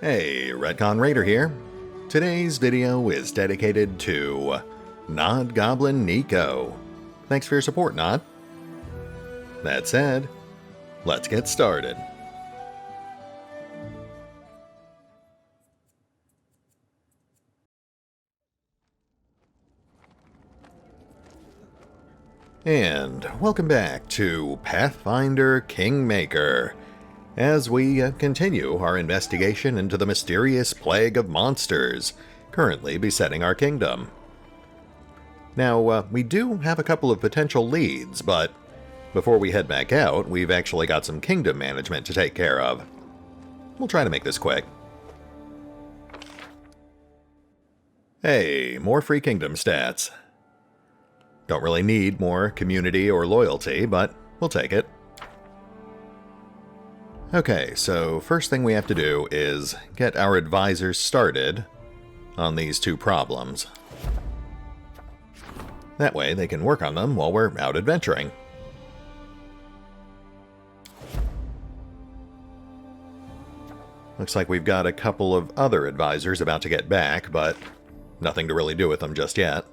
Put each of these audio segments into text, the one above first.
Hey, RetconRaider here. Today's video is dedicated to Nod Goblin Nico. Thanks for your support, Nod. That said, let's get started. And welcome back to Pathfinder Kingmaker, as we continue our investigation into the mysterious plague of monsters currently besetting our kingdom. Now, we do have a couple of potential leads, but before we head back out, we've actually got some kingdom management to take care of. We'll try to make this quick. Hey, more free kingdom stats. Don't really need more community or loyalty, but we'll take it. Okay, so first thing we have to do is get our advisors started on these two problems. That way they can work on them while we're out adventuring. Looks like we've got a couple of other advisors about to get back, but nothing to really do with them just yet.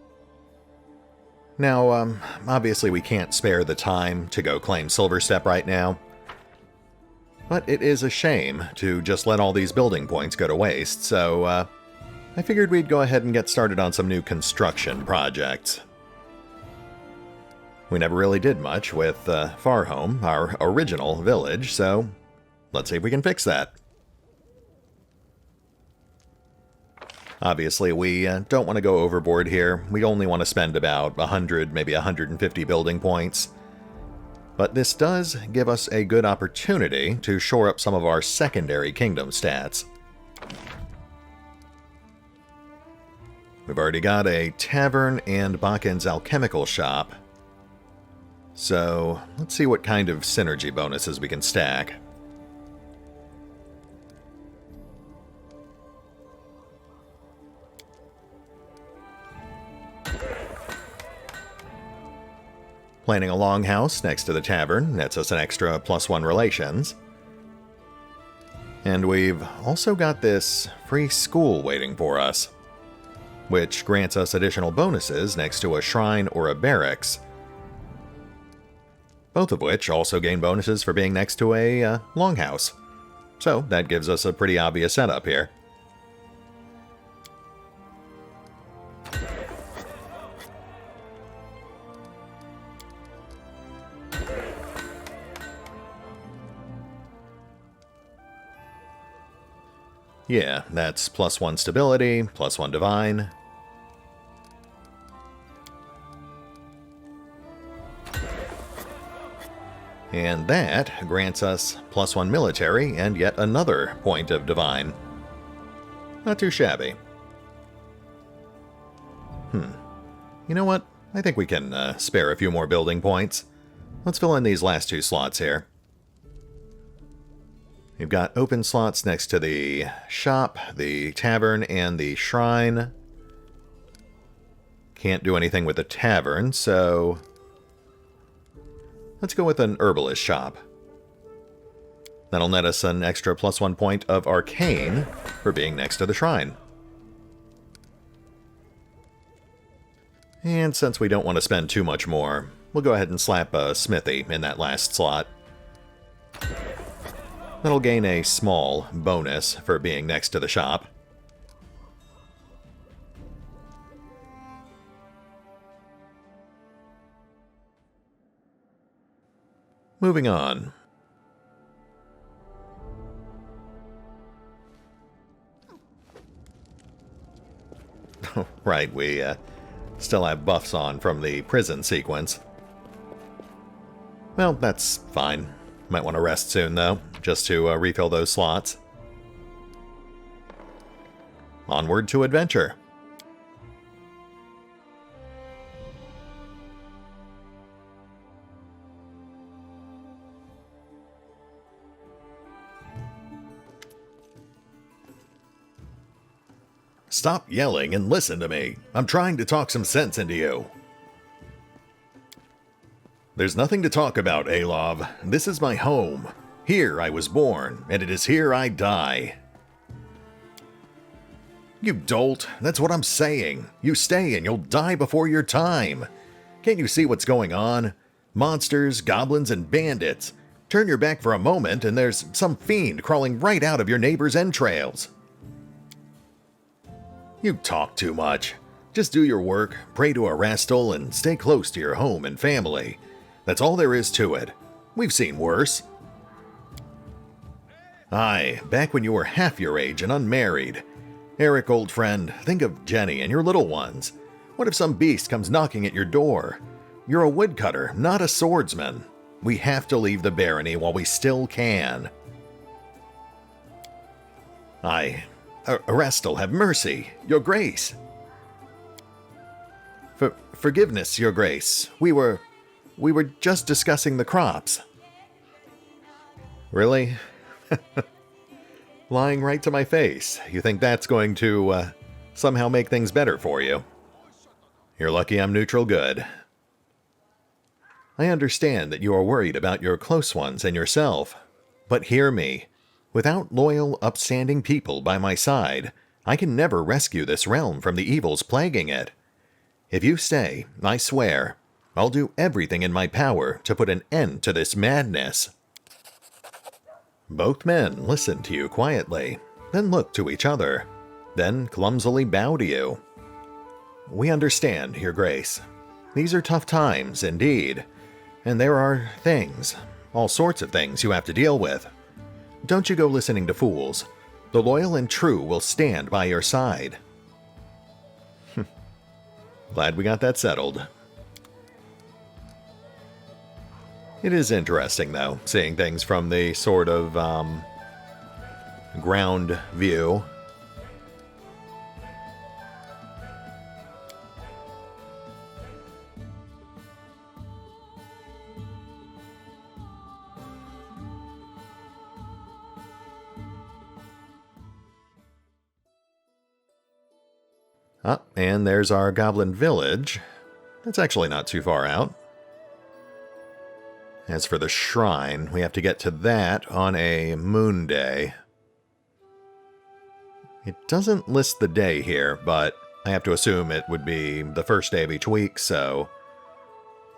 Now, obviously we can't spare the time to go claim Silverstep right now, but it is a shame to just let all these building points go to waste, so I figured we'd go ahead and get started on some new construction projects. We never really did much with Farhome, our original village, so let's see if we can fix that. Obviously, we don't want to go overboard here. We only want to spend about 100, maybe 150 building points. But this does give us a good opportunity to shore up some of our secondary kingdom stats. We've already got a tavern and Bakken's alchemical shop. So let's see what kind of synergy bonuses we can stack. Planning a longhouse next to the tavern nets us an extra +1 relations. And we've also got this free school waiting for us, which grants us additional bonuses next to a shrine or a barracks. Both of which also gain bonuses for being next to a longhouse. So that gives us a pretty obvious setup here. Yeah, that's +1 stability, +1 divine. And that grants us +1 military and yet another point of divine. Not too shabby. You know what? I think we can spare a few more building points. Let's fill in these last two slots here. You've got open slots next to the shop, the tavern, and the shrine. Can't do anything with the tavern, so let's go with an herbalist shop. That'll net us an extra +1 point of arcane for being next to the shrine. And since we don't want to spend too much more, we'll go ahead and slap a smithy in that last slot. That'll gain a small bonus for being next to the shop. Moving on. Right, we still have buffs on from the prison sequence. Well, that's fine. Might want to rest soon, though, just to refill those slots. Onward to adventure. Stop yelling and listen to me. I'm trying to talk some sense into you. There's nothing to talk about, Alov. This is my home. Here I was born, and it is here I die. You dolt, that's what I'm saying. You stay and you'll die before your time. Can't you see what's going on? Monsters, goblins, and bandits. Turn your back for a moment and there's some fiend crawling right out of your neighbor's entrails. You talk too much. Just do your work, pray to Erastil, and stay close to your home and family. That's all there is to it. We've seen worse. Aye, back when you were half your age and unmarried. Eric, old friend, think of Jenny and your little ones. What if some beast comes knocking at your door? You're a woodcutter, not a swordsman. We have to leave the barony while we still can. Aye, Erastil, have mercy, your grace. Forgiveness, your grace. We were just discussing the crops. Really? Lying right to my face. You think that's going to, somehow make things better for you? You're lucky I'm neutral good. I understand that you are worried about your close ones and yourself. But hear me. Without loyal, upstanding people by my side, I can never rescue this realm from the evils plaguing it. If you stay, I swear, I'll do everything in my power to put an end to this madness. Both men listened to you quietly, then looked to each other, then clumsily bowed to you. We understand, Your Grace. These are tough times, indeed, and there are things, all sorts of things you have to deal with. Don't you go listening to fools. The loyal and true will stand by your side. Glad we got that settled. It is interesting, though, seeing things from the sort of, ground view. And there's our Goblin Village. That's actually not too far out. As for the shrine, we have to get to that on a moon day. It doesn't list the day here, but I have to assume it would be the first day of each week, so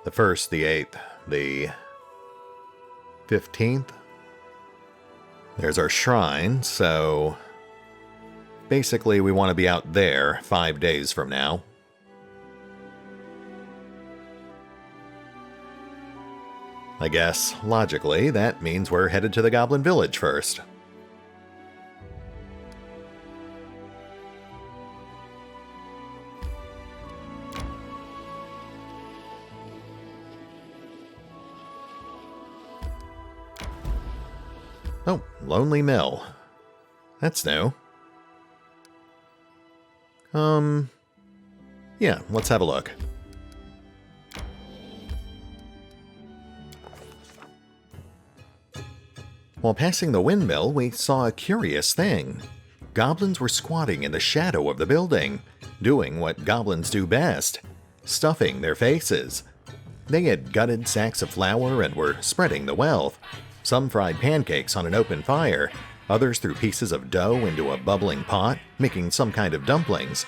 the 1st, the 8th, the 15th. There's our shrine, so basically we want to be out there 5 days from now. I guess, logically, that means we're headed to the Goblin Village first. Oh, Lonely Mill. That's new. Yeah, let's have a look. While passing the windmill, we saw a curious thing. Goblins were squatting in the shadow of the building, doing what goblins do best, stuffing their faces. They had gutted sacks of flour and were spreading the wealth. Some fried pancakes on an open fire, others threw pieces of dough into a bubbling pot, making some kind of dumplings.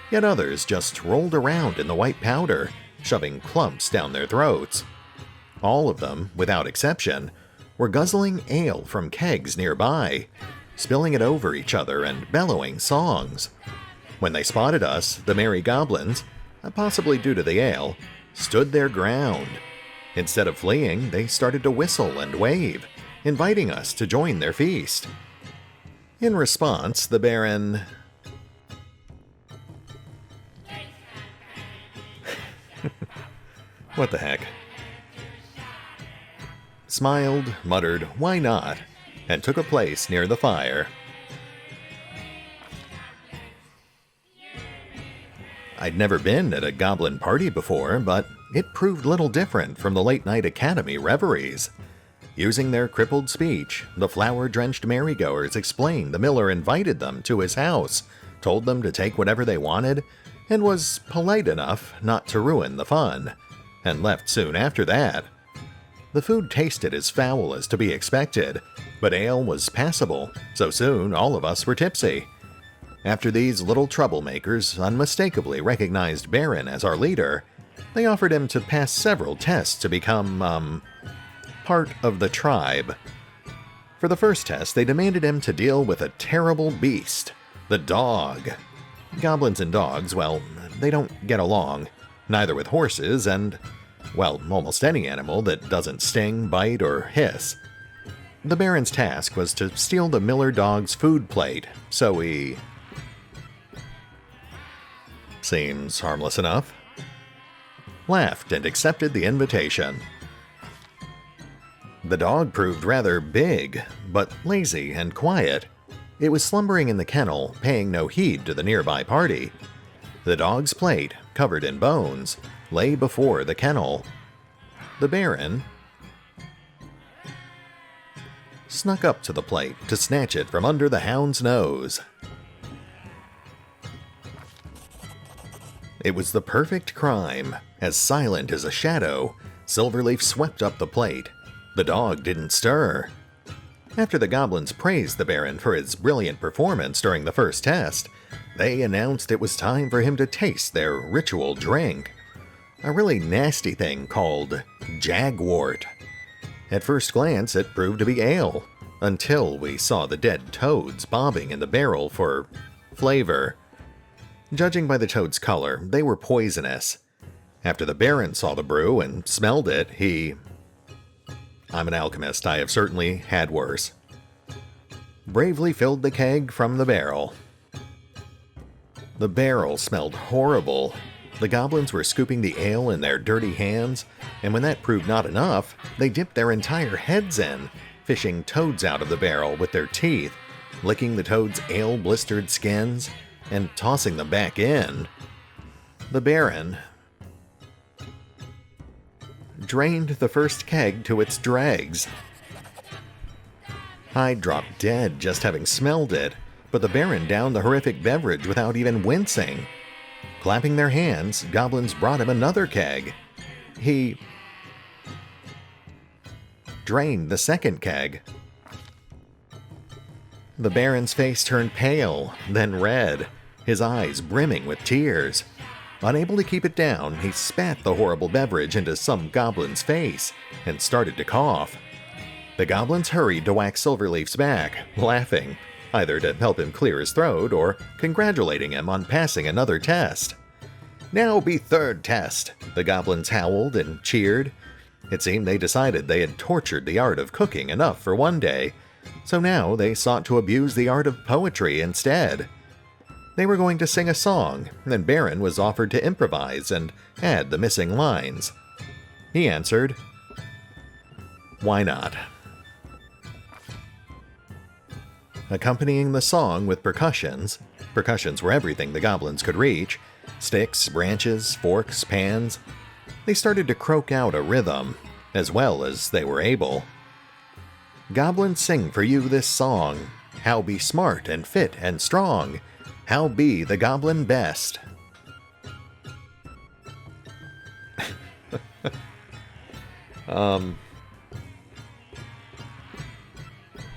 Yet others just rolled around in the white powder, shoving clumps down their throats. All of them, without exception, were guzzling ale from kegs nearby, spilling it over each other and bellowing songs. When they spotted us, the merry goblins, possibly due to the ale, stood their ground. Instead of fleeing, they started to whistle and wave, inviting us to join their feast. In response, the Baron... What the heck? Smiled, muttered, "Why not?" and took a place near the fire. I'd never been at a goblin party before, but it proved little different from the late-night academy reveries. Using their crippled speech, the flour-drenched merrygoers explained the miller invited them to his house, told them to take whatever they wanted, and was polite enough not to ruin the fun, and left soon after that. The food tasted as foul as to be expected, but ale was passable, so soon all of us were tipsy. After these little troublemakers unmistakably recognized Baron as our leader, they offered him to pass several tests to become, part of the tribe. For the first test, they demanded him to deal with a terrible beast, the dog. Goblins and dogs, well, they don't get along, neither with horses and, well, almost any animal that doesn't sting, bite, or hiss. The Baron's task was to steal the Miller dog's food plate, so he... seems harmless enough. Laughed and accepted the invitation. The dog proved rather big, but lazy and quiet. It was slumbering in the kennel, paying no heed to the nearby party. The dog's plate, covered in bones, lay before the kennel. The Baron snuck up to the plate to snatch it from under the hound's nose. It was the perfect crime. As silent as a shadow, Silverleaf swept up the plate. The dog didn't stir. After the goblins praised the Baron for his brilliant performance during the first test, they announced it was time for him to taste their ritual drink. A really nasty thing called jagwort. At first glance, it proved to be ale, until we saw the dead toads bobbing in the barrel for flavor. Judging by the toad's color, they were poisonous. After the Baron saw the brew and smelled it, I'm an alchemist, I have certainly had worse. Bravely filled the keg from the barrel. The barrel smelled horrible. The goblins were scooping the ale in their dirty hands, and when that proved not enough, they dipped their entire heads in, fishing toads out of the barrel with their teeth, licking the toads' ale-blistered skins, and tossing them back in. The Baron drained the first keg to its dregs. I dropped dead just having smelled it, but the Baron downed the horrific beverage without even wincing. Clapping their hands, goblins brought him another keg. He drained the second keg. The Baron's face turned pale, then red, his eyes brimming with tears. Unable to keep it down, he spat the horrible beverage into some goblin's face and started to cough. The goblins hurried to whack Silverleaf's back, laughing, either to help him clear his throat or congratulating him on passing another test. "Now be third test," the goblins howled and cheered. It seemed they decided they had tortured the art of cooking enough for one day, so now they sought to abuse the art of poetry instead. They were going to sing a song, and Baron was offered to improvise and add the missing lines. He answered, "Why not?" Accompanying the song with percussions were everything the goblins could reach, sticks, branches, forks, pans. They started to croak out a rhythm, as well as they were able. "Goblins sing for you this song, how be smart and fit and strong, how be the goblin best."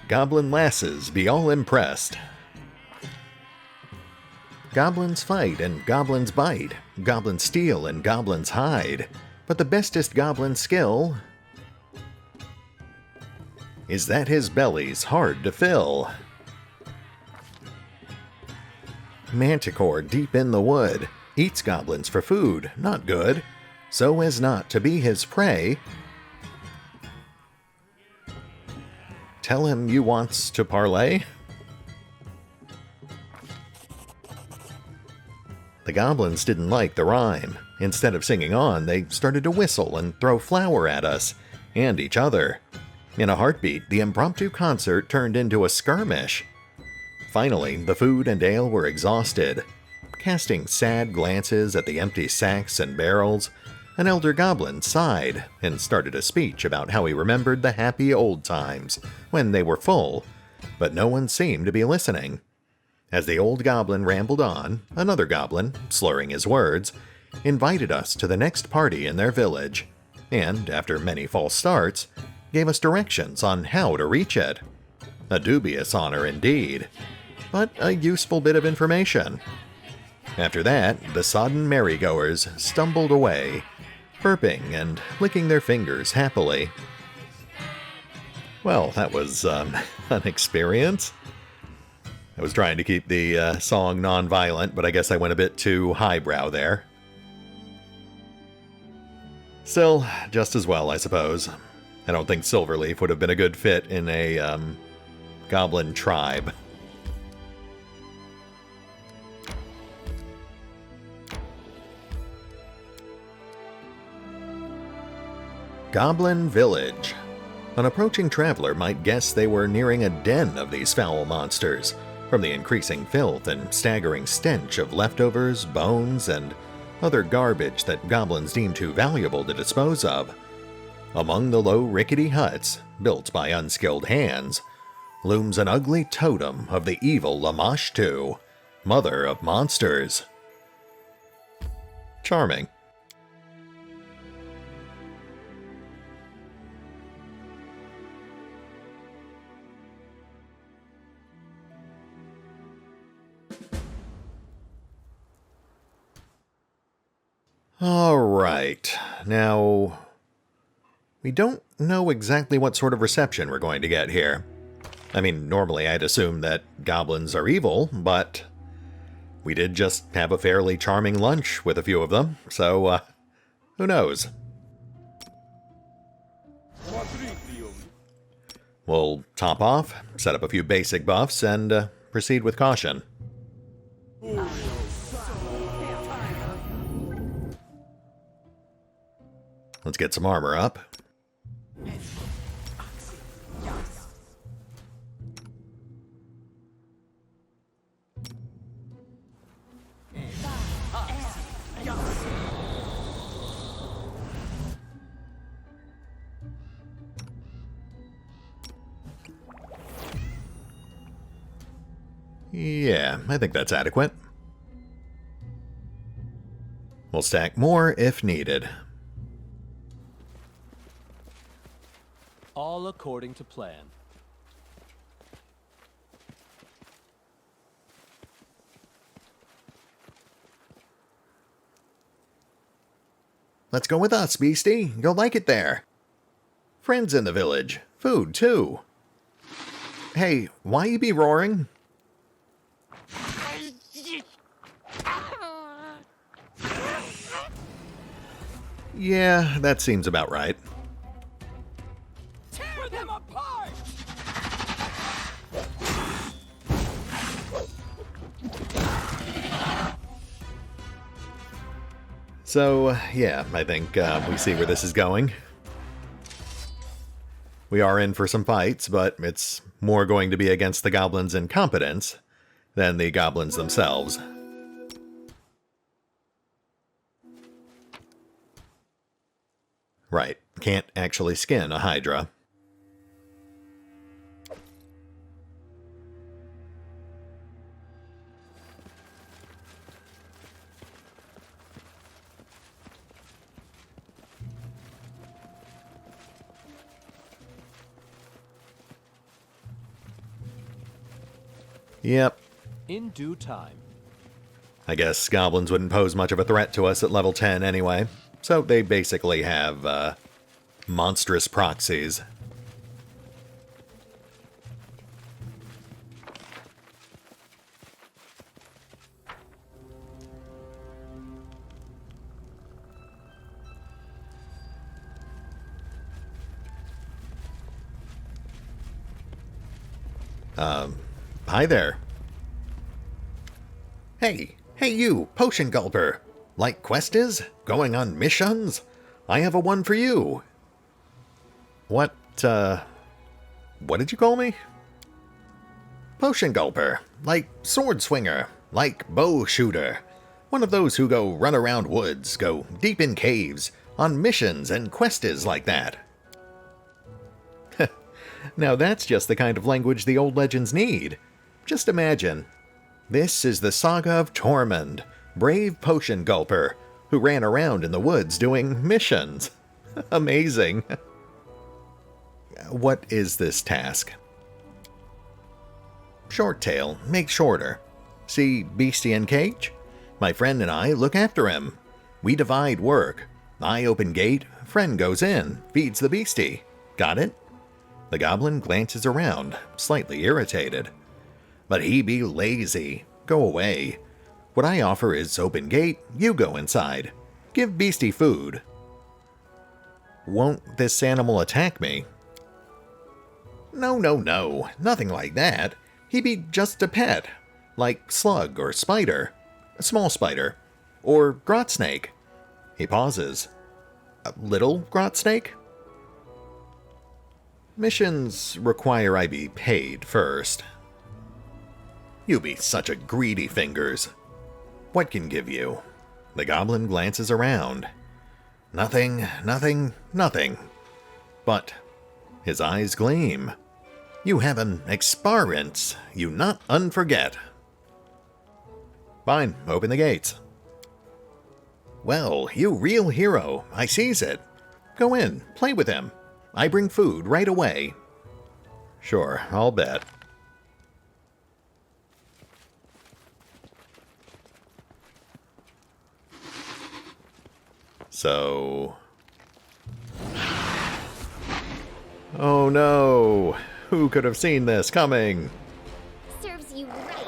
Goblin lasses be all impressed. Goblins fight and goblins bite, goblins steal and goblins hide, but the bestest goblin skill is that his belly's hard to fill. Manticore deep in the wood eats goblins for food, not good, so as not to be his prey. Tell him you wants to parlay? The goblins didn't like the rhyme. Instead of singing on, they started to whistle and throw flour at us, and each other. In a heartbeat, the impromptu concert turned into a skirmish. Finally, the food and ale were exhausted. Casting sad glances at the empty sacks and barrels, an elder goblin sighed and started a speech about how he remembered the happy old times when they were full, but no one seemed to be listening. As the old goblin rambled on, another goblin, slurring his words, invited us to the next party in their village, and, after many false starts, gave us directions on how to reach it. A dubious honor indeed. but a useful bit of information. After that, the sodden merry-goers stumbled away, burping and licking their fingers happily. Well, that was an experience. I was trying to keep the song non-violent, but I guess I went a bit too highbrow there. Still, just as well, I suppose. I don't think Silverleaf would have been a good fit in a goblin tribe. Goblin Village. An approaching traveler might guess they were nearing a den of these foul monsters, from the increasing filth and staggering stench of leftovers, bones, and other garbage that goblins deem too valuable to dispose of. Among the low, rickety huts, built by unskilled hands, looms an ugly totem of the evil Lamashtu, mother of monsters. Charming. Alright, now, we don't know exactly what sort of reception we're going to get here. I mean, normally I'd assume that goblins are evil, but we did just have a fairly charming lunch with a few of them, so, who knows? We'll top off, set up a few basic buffs, and proceed with caution. Let's get some armor up. Yeah, I think that's adequate. We'll stack more if needed. All according to plan. Let's go with us, beastie. You'll like it there. Friends in the village. Food, too. Hey, why you be roaring? Yeah, that seems about right. Tear them apart! So, yeah, I think we see where this is going. We are in for some fights, but it's more going to be against the goblins' incompetence than the goblins themselves. Right, can't actually skin a Hydra. Yep. In due time. I guess goblins wouldn't pose much of a threat to us at level 10 anyway. So they basically have monstrous proxies. Hi there. Hey you, potion gulper. Like quest is? Going on missions? I have a one for you. What did you call me? Potion gulper. Like sword swinger. Like bow shooter. One of those who go run around woods, go deep in caves, on missions and quests like that. Now that's just the kind of language the old legends need. Just imagine. This is the saga of Tormund, brave potion gulper, who ran around in the woods doing missions. Amazing. What is this task? Short tail, make shorter. See beastie in cage? My friend and I look after him. We divide work. I open gate, friend goes in, feeds the beastie. Got it? The goblin glances around, slightly irritated. But he be lazy. Go away. What I offer is open gate, you go inside. Give beastie food. Won't this animal attack me? No, nothing like that. He be just a pet, like slug or spider, a small spider, or grot snake. He pauses. A little grot snake? Missions require I be paid first. You be such a greedy fingers. What can give you? The goblin glances around. Nothing. But his eyes gleam. You have an experience you not unforget. Fine, open the gates. Well, you real hero, I sees it. Go in, play with him. I bring food right away. Sure, I'll bet. So... Oh no! Who could have seen this coming? Serves you right.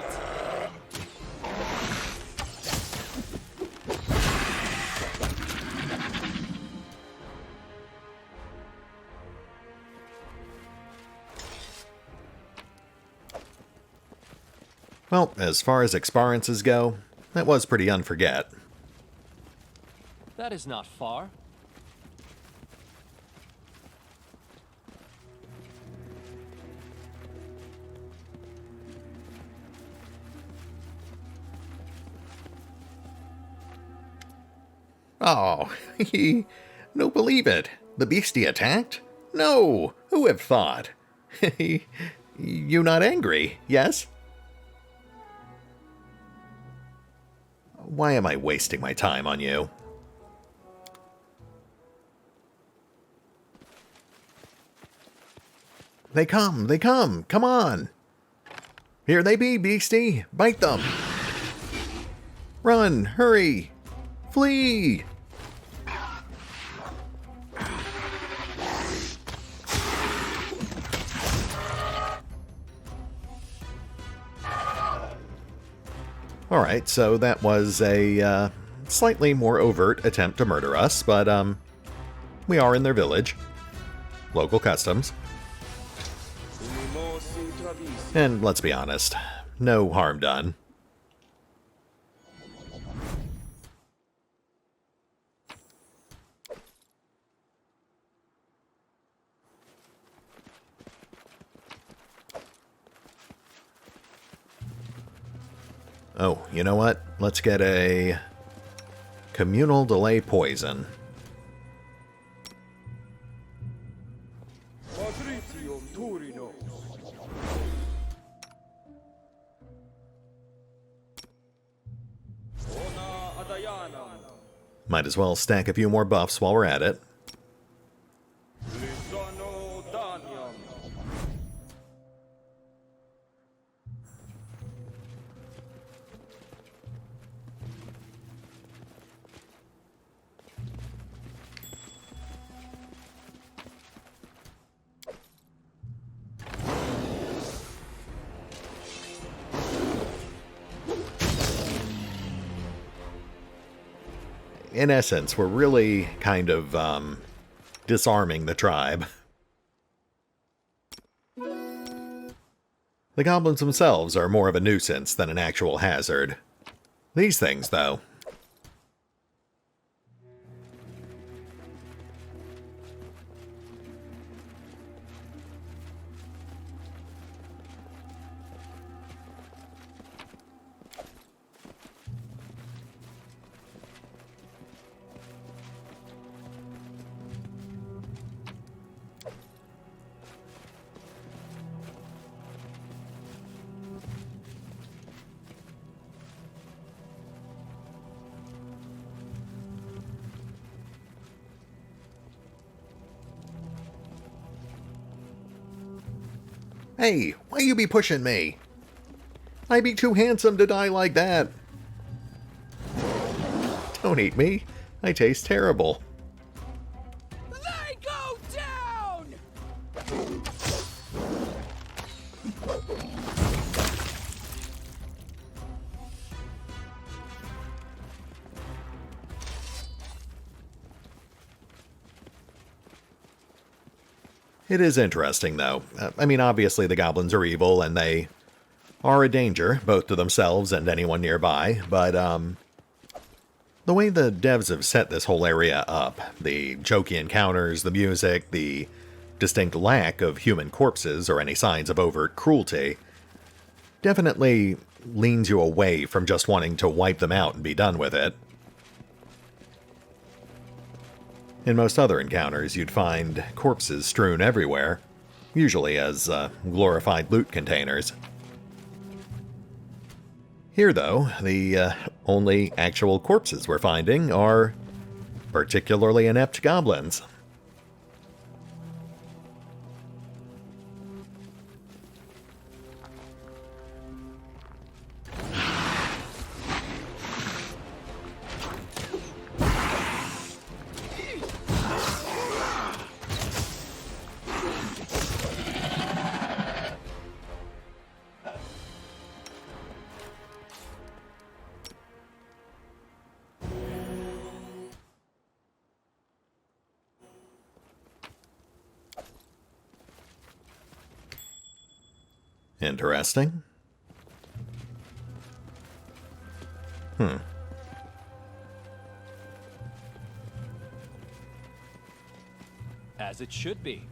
Well, as far as experiences go, that was pretty unforget. That is not far. Oh, no believe it. The beastie attacked? No, who have thought? You not angry, yes? Why am I wasting my time on you? They come, come on! Here they be, beastie, bite them! Run, hurry! Flee! Alright, so that was a slightly more overt attempt to murder us, but we are in their village. Local customs. And let's be honest, no harm done. Oh, you know what? Let's get a communal delay poison. Might as well stack a few more buffs while we're at it. In essence, we're really kind of disarming the tribe. The goblins themselves are more of a nuisance than an actual hazard. These things, though. Hey, why you be pushing me? I be too handsome to die like that. Don't eat me. I taste terrible. They go down! It is interesting, though. I mean, obviously the goblins are evil, and they are a danger, both to themselves and anyone nearby, but, the way the devs have set this whole area up, the jokey encounters, the music, the distinct lack of human corpses or any signs of overt cruelty, definitely leans you away from just wanting to wipe them out and be done with it. In most other encounters, you'd find corpses strewn everywhere, usually as glorified loot containers. Here, though, the only actual corpses we're finding are particularly inept goblins. Interesting. As it should be.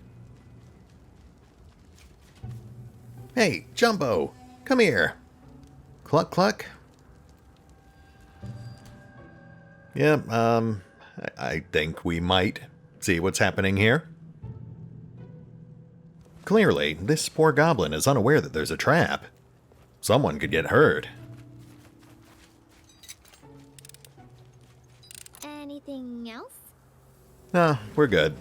Hey, Jumbo, come here. Cluck, cluck. Yeah, I think we might see what's happening here. Clearly, this poor goblin is unaware that there's a trap. Someone could get hurt. Anything else? Nah, we're good.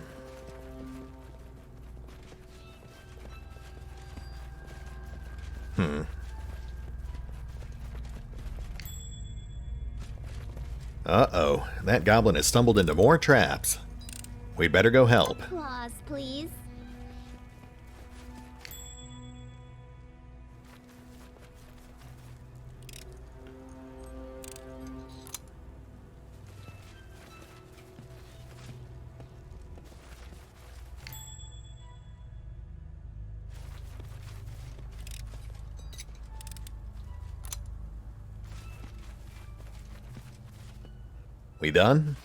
Uh-oh, that goblin has stumbled into more traps. We'd better go help. Claws, please. We done?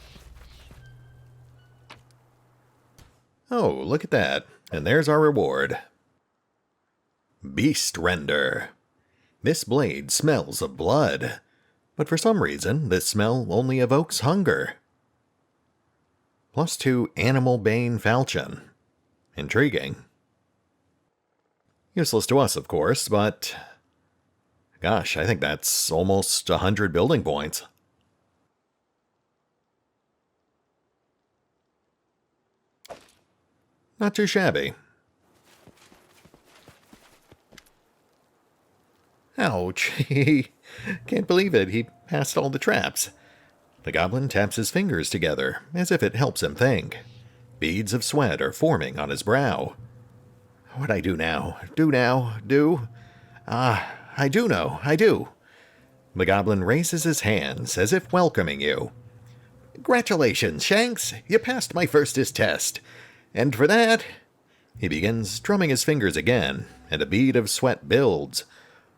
Oh, look at that. And there's our reward. Beast Render. This blade smells of blood, but for some reason, this smell only evokes hunger. +2 Animal Bane Falchion. Intriguing. Useless to us, of course, but gosh, I think that's almost 100 building points. Not too shabby. Ouch. Can't believe it. He passed all the traps. The goblin taps his fingers together, as if it helps him think. Beads of sweat are forming on his brow. What I do now? Do? I do know. I do. The goblin raises his hands, as if welcoming you. Congratulations, Shanks. You passed my firstest test. And for that, he begins drumming his fingers again, and a bead of sweat builds,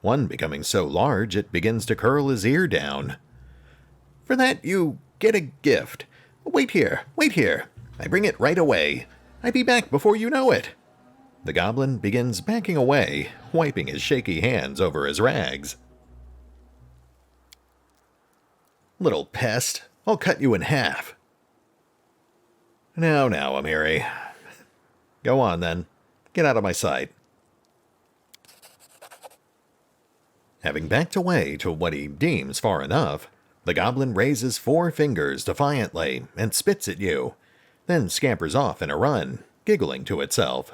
one becoming so large it begins to curl his ear down. For that, you get a gift. Wait here. I bring it right away. I be back before you know it. The goblin begins backing away, wiping his shaky hands over his rags. Little pest, I'll cut you in half. Now, Amiri. Go on, then. Get out of my sight. Having backed away to what he deems far enough, the goblin raises 4 fingers defiantly and spits at you, then scampers off in a run, giggling to itself.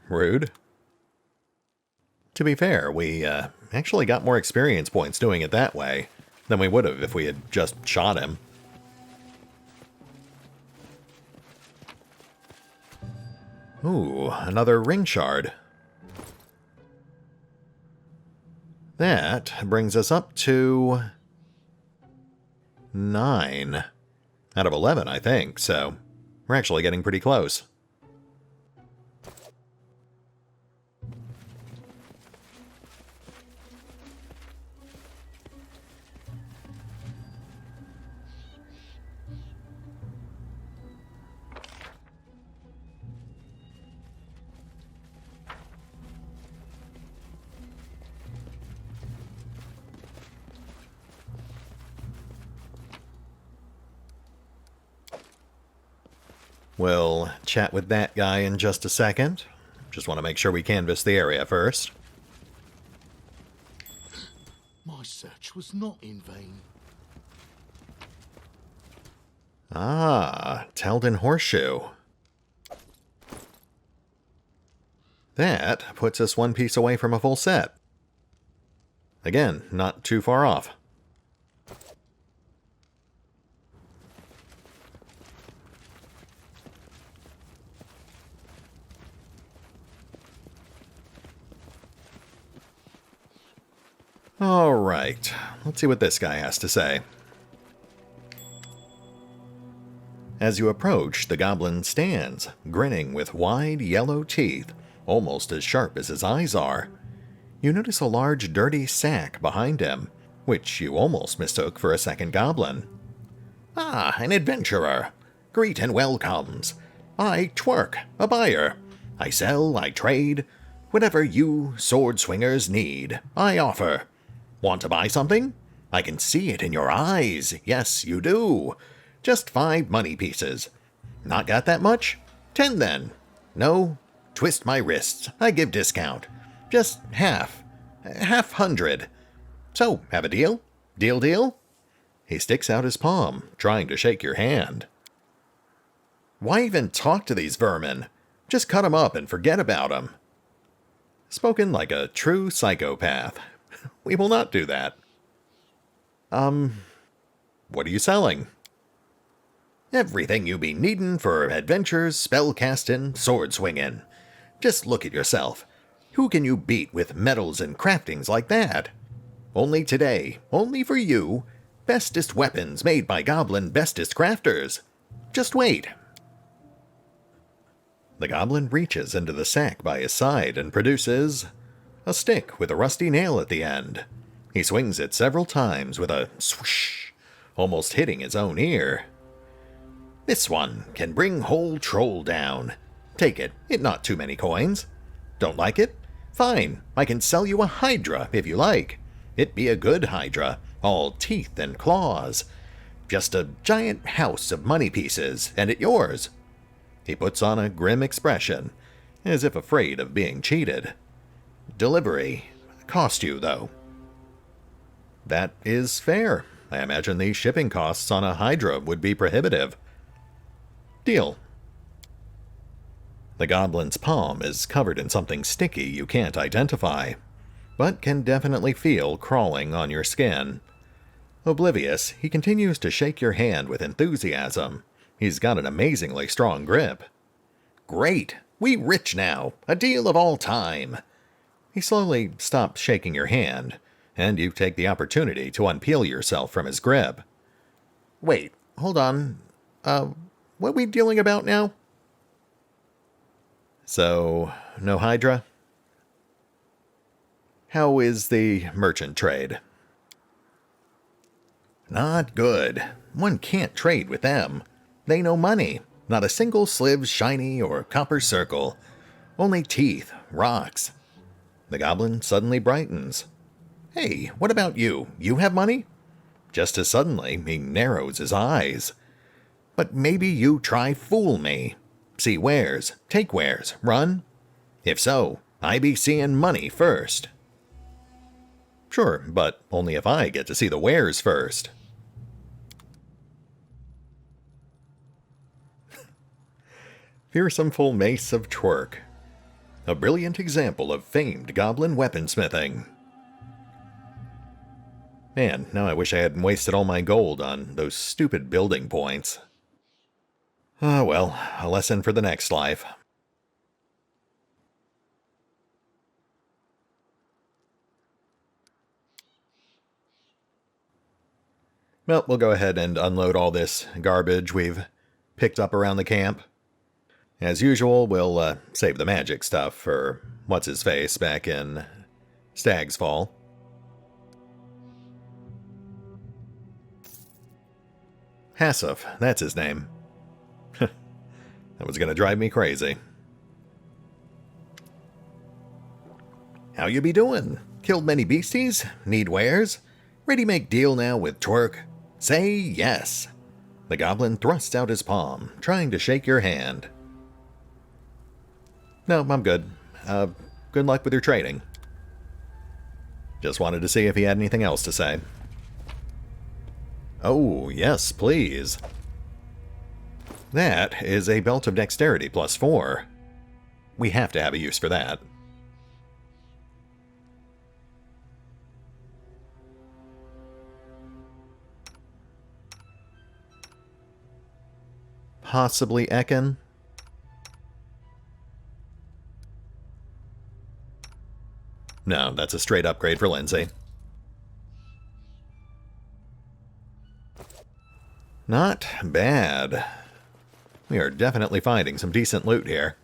Rude. To be fair, we actually got more experience points doing it that way than we would have if we had just shot him. Ooh, another ring shard. That brings us up to 9 out of 11, I think, so we're actually getting pretty close. We'll chat with that guy in just a second. Just want to make sure we canvass the area first. My search was not in vain. Ah, Teldin Horseshoe. That puts us one piece away from a full set. Again, not too far off. Alright, let's see what this guy has to say. As you approach, the goblin stands, grinning with wide yellow teeth, almost as sharp as his eyes are. You notice a large dirty sack behind him, which you almost mistook for a second goblin. Ah, an adventurer. Greet and welcomes. I twerk, a buyer. I sell, I trade. Whatever you sword swingers need, I offer. Want to buy something? I can see it in your eyes. Yes, you do. Just 5 money pieces. Not got that much? 10 then. No? Twist my wrists. I give discount. Just half. $100. So, have a deal? Deal? He sticks out his palm, trying to shake your hand. Why even talk to these vermin? Just cut 'em up and forget about 'em. Spoken like a true psychopath. We will not do that. What are you selling? Everything you be needin' for adventures, spellcastin', sword swingin'. Just look at yourself. Who can you beat with medals and craftings like that? Only today, only for you, bestest weapons made by goblin bestest crafters. Just wait. The goblin reaches into the sack by his side and produces a stick with a rusty nail at the end. He swings it several times with a swoosh, almost hitting his own ear. This one can bring whole troll down. Take it not too many coins. Don't like it? Fine, I can sell you a hydra if you like. It be a good hydra, all teeth and claws. Just a giant house of money pieces, and it yours. He puts on a grim expression, as if afraid of being cheated. Delivery. Cost you, though. That is fair. I imagine the shipping costs on a hydra would be prohibitive. Deal. The goblin's palm is covered in something sticky you can't identify, but can definitely feel crawling on your skin. Oblivious, he continues to shake your hand with enthusiasm. He's got an amazingly strong grip. Great! We rich now! A deal of all time! He slowly stops shaking your hand, and you take the opportunity to unpeel yourself from his grip. Wait, hold on. What we dealing about now? So, no hydra? How is the merchant trade? Not good. One can't trade with them. They know money. Not a single sliv's shiny or copper circle. Only teeth, rocks. The goblin suddenly brightens. Hey, what about you? You have money? Just as suddenly, he narrows his eyes. But maybe you try fool me. See wares, take wares, run? If so, I be seeing money first. Sure, but only if I get to see the wares first. Fearsome full mace of twerk. A brilliant example of famed goblin weaponsmithing. Man, now I wish I hadn't wasted all my gold on those stupid building points. Ah, well, a lesson for the next life. Well, we'll go ahead and unload all this garbage we've picked up around the camp. As usual, we'll save the magic stuff for what's-his-face back in Stagsfall. Hassif, that's his name. That was gonna drive me crazy. How you be doing? Killed many beasties? Need wares? Ready make deal now with twerk? Say yes. The goblin thrusts out his palm, trying to shake your hand. No, I'm good. Good luck with your trading. Just wanted to see if he had anything else to say. Oh, yes, please. That is a belt of dexterity +4. We have to have a use for that. Possibly Ekin? No, that's a straight upgrade for Lindsay. Not bad. We are definitely finding some decent loot here.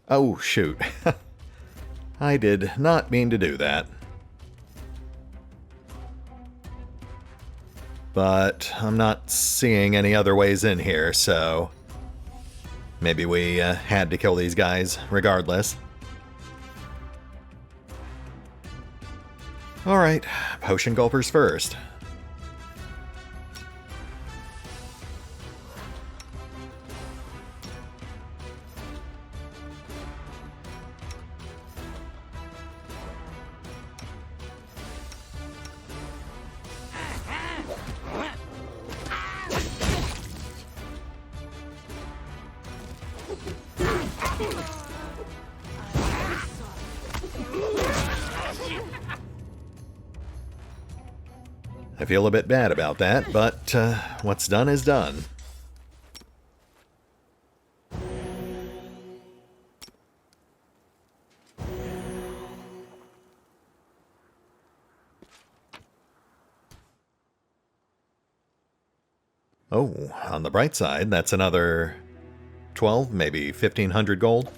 Oh, shoot. I did not mean to do that. But I'm not seeing any other ways in here, so maybe we had to kill these guys regardless. Alright, potion gulpers first. I feel a bit bad about that, but what's done is done. Oh, on the bright side, that's another 12, maybe 1,500 gold.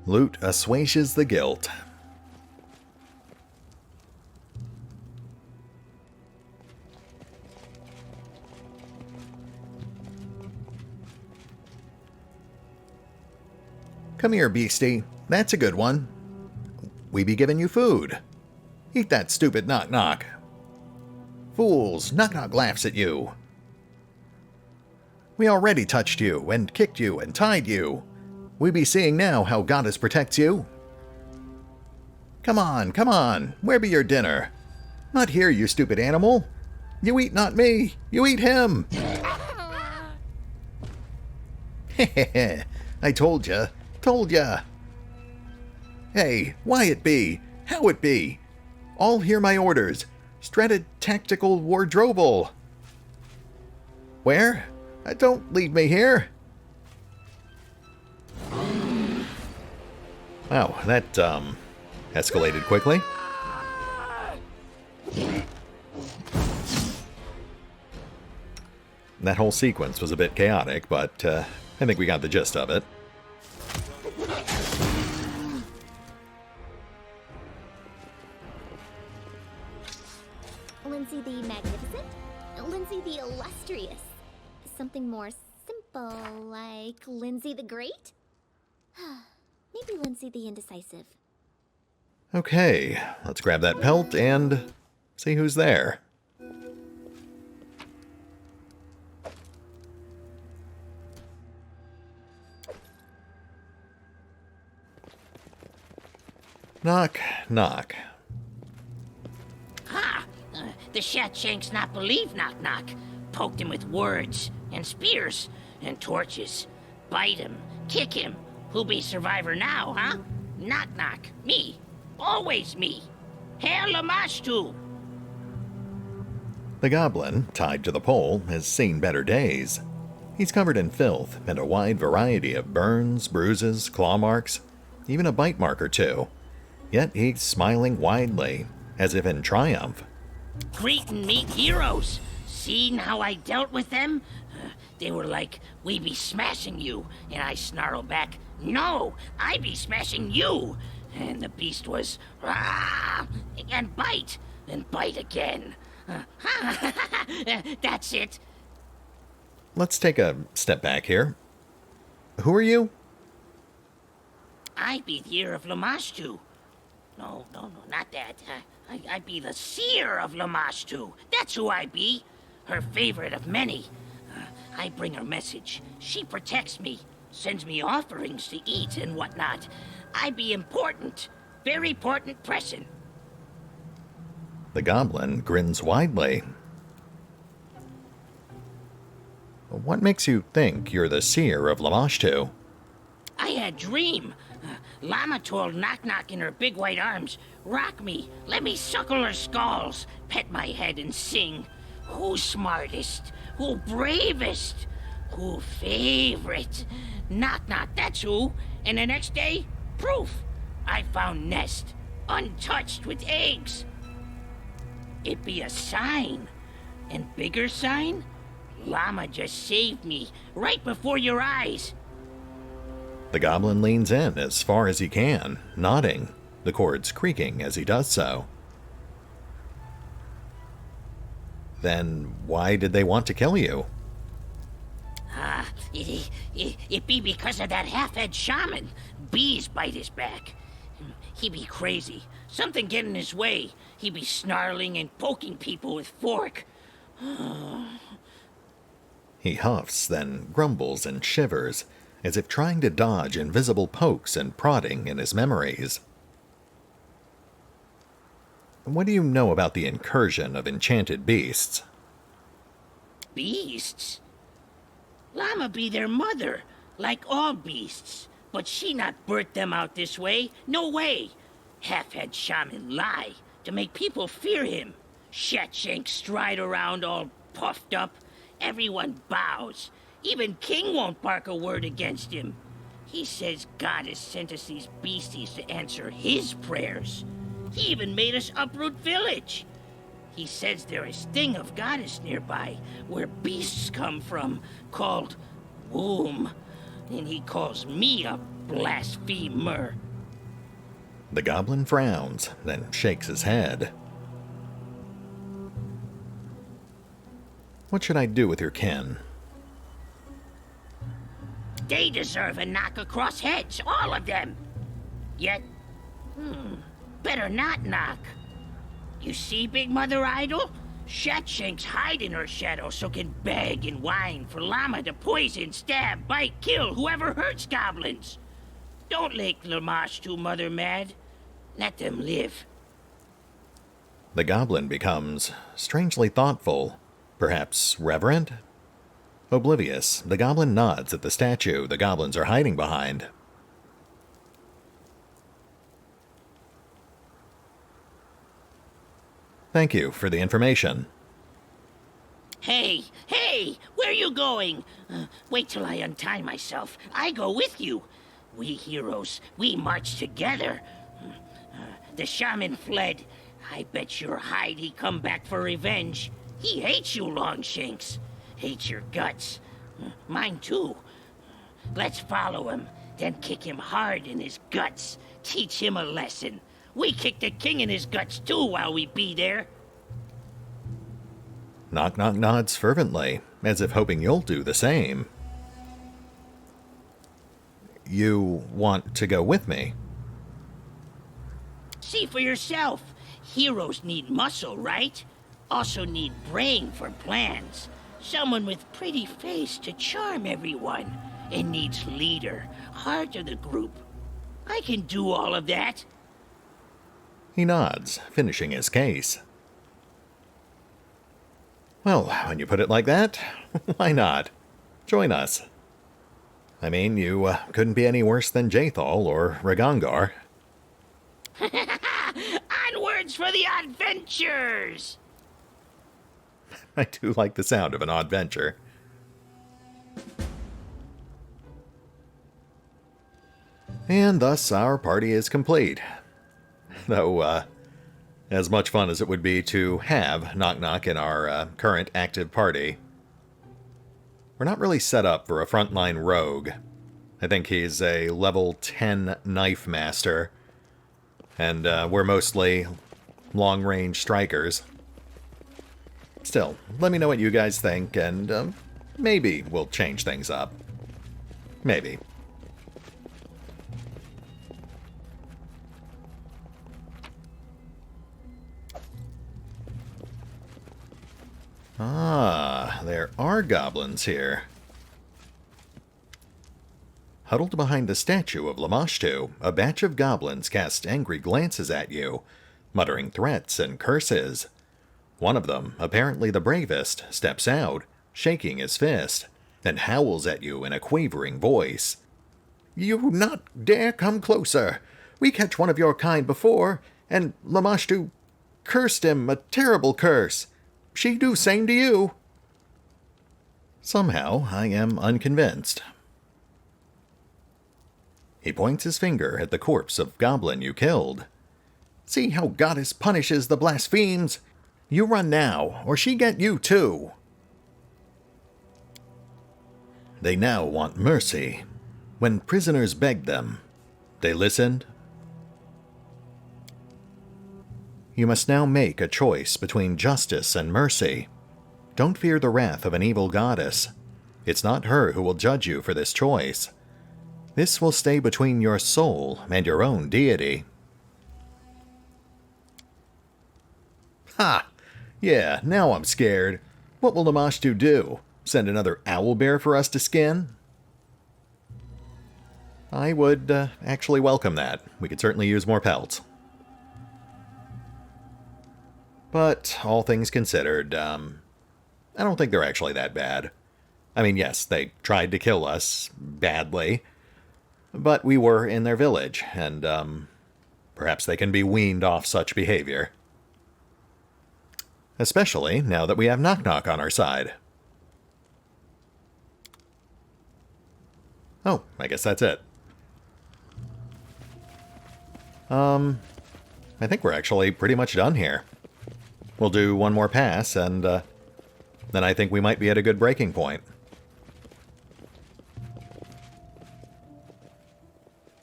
Loot assuages the guilt. Come here, beastie. That's a good one. We be giving you food. Eat that stupid Nok-Nok. Fools, Nok-Nok laughs at you. We already touched you, and kicked you, and tied you. We be seeing now how Goddess protects you. Come on, where be your dinner? Not here, you stupid animal. You eat not me, you eat him. Hehehe, I told ya. Hey, why it be? How it be? All hear my orders. Strated tactical wardrobal. Where? Don't leave me here. Wow, that, escalated quickly. That whole sequence was a bit chaotic, but, I think we got the gist of it. Lindsay the Magnificent? Lindsay the Illustrious? Something more simple, like Lindsay the Great? Maybe Lindsay the Indecisive. Okay, let's grab that pelt and see who's there. Knock, knock. Ha! The Shatshanks not believe Nok-Nok. Poked him with words, and spears, and torches. Bite him, kick him. Who be survivor now, huh? Nok-Nok. Me. Always me. Hail Lamashtu! The goblin, tied to the pole, has seen better days. He's covered in filth and a wide variety of burns, bruises, claw marks, even a bite mark or two. Yet he's smiling widely, as if in triumph. Greet and meet heroes. Seen how I dealt with them? They were like, we be smashing you. And I snarled back, no, I be smashing you. And the beast was, rah, and bite again. That's it. Let's take a step back here. Who are you? I be the ear of Lamashtu. No, not that. I be the seer of Lamashtu. That's who I be. Her favorite of many. I bring her message. She protects me, sends me offerings to eat and whatnot. I be important. Very important person. The goblin grins widely. What makes you think you're the seer of Lamashtu? I had dream. Llama told Nok-Nok in her big white arms, rock me, let me suckle her skulls, pet my head and sing. Who's smartest? Who bravest? Who favorite? Nok-Nok, that's who. And the next day, proof. I found nest, untouched with eggs. It be a sign. And bigger sign? Llama just saved me, right before your eyes. The goblin leans in as far as he can, nodding, the cords creaking as he does so. Then why did they want to kill you? It be because of that half-head shaman. Bees bite his back. He be crazy. Something get in his way. He be snarling and poking people with fork. He huffs, then grumbles and shivers, as if trying to dodge invisible pokes and prodding in his memories. What do you know about the incursion of enchanted beasts? Beasts? Llama be their mother, like all beasts. But she not birthed them out this way. No way. Half-head shaman lie to make people fear him. Shatshank stride around all puffed up. Everyone bows. Even King won't bark a word against him. He says God has sent us these beasties to answer his prayers. He even made us uproot village. He says there is thing of goddess nearby, where beasts come from, called womb. And he calls me a blasphemer. The goblin frowns, then shakes his head. What should I do with your kin? They deserve a knock across heads, all of them. Yet, better not knock. You see, Big Mother Idol? Shatshanks hide in her shadow so can beg and whine for Llama to poison, stab, bite, kill whoever hurts goblins. Don't make Lamashtu Mother mad. Let them live. The goblin becomes strangely thoughtful, perhaps reverent? Oblivious, the goblin nods at the statue the goblins are hiding behind. Thank you for the information. Hey, where you going? Wait till I untie myself. I go with you. We heroes, we march together. The shaman fled. I bet your hide he come back for revenge. He hates you, Longshanks. Hates your guts. Mine too. Let's follow him, then kick him hard in his guts. Teach him a lesson. We kick the king in his guts too while we be there. Nok-Nok nods fervently, as if hoping you'll do the same. You want to go with me? See for yourself. Heroes need muscle, right? Also need brain for plans. Someone with pretty face to charm everyone. And needs leader, heart of the group. I can do all of that. He nods, finishing his case. Well, when you put it like that, why not? Join us. I mean, you couldn't be any worse than Jathal or Ragongar. Onwards for the adventures! I do like the sound of an odd venture. And thus our party is complete. Though, as much fun as it would be to have Nok-Nok in our current active party, we're not really set up for a frontline rogue. I think he's a level 10 knife master, and we're mostly long-range strikers. Still, let me know what you guys think, and maybe we'll change things up. Maybe. Ah, there are goblins here. Huddled behind the statue of Lamashtu, a batch of goblins cast angry glances at you, muttering threats and curses. One of them, apparently the bravest, steps out, shaking his fist, and howls at you in a quavering voice. "You not dare come closer! We catch one of your kind before, and Lamashtu cursed him a terrible curse. She do same to you." Somehow, I am unconvinced. He points his finger at the corpse of goblin you killed. "See how goddess punishes the blasphemes! You run now, or she get you too." They now want mercy. When prisoners begged them, they listened. You must now make a choice between justice and mercy. Don't fear the wrath of an evil goddess. It's not her who will judge you for this choice. This will stay between your soul and your own deity. Ha! Yeah, now I'm scared. What will Lamashtu do? Send another owlbear for us to skin? I would actually welcome that. We could certainly use more pelts. But, all things considered, I don't think they're actually that bad. I mean, yes, they tried to kill us badly, but we were in their village, and perhaps they can be weaned off such behavior. Especially now that we have Nok-Nok on our side. Oh, I guess that's it. I think we're actually pretty much done here. We'll do one more pass, and then I think we might be at a good breaking point.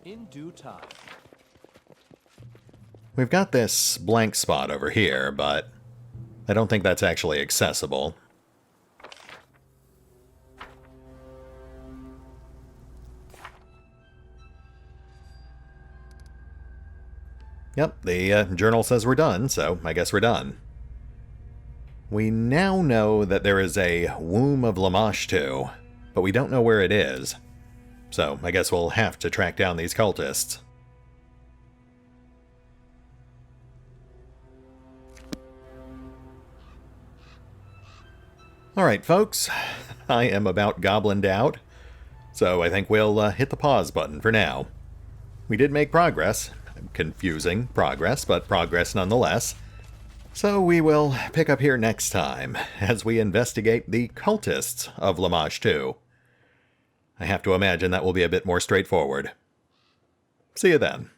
In due time. We've got this blank spot over here, but I don't think that's actually accessible. Yep, the journal says we're done, so I guess we're done. We now know that there is a Womb of Lamashtu, but we don't know where it is. So I guess we'll have to track down these cultists. Alright, folks. I am about goblined out, so I think we'll hit the pause button for now. We did make progress. Confusing progress, but progress nonetheless. So we will pick up here next time as we investigate the cultists of Lamashtu. I have to imagine that will be a bit more straightforward. See you then.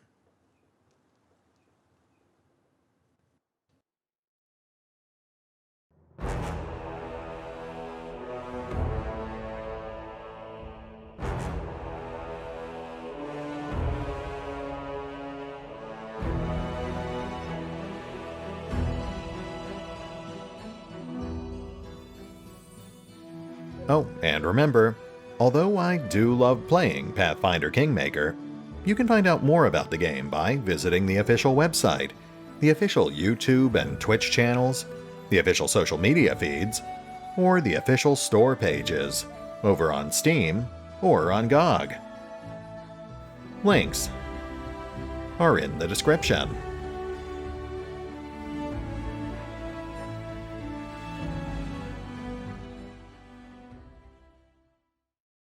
Oh, and remember, although I do love playing Pathfinder Kingmaker, you can find out more about the game by visiting the official website, the official YouTube and Twitch channels, the official social media feeds, or the official store pages, over on Steam or on GOG. Links are in the description.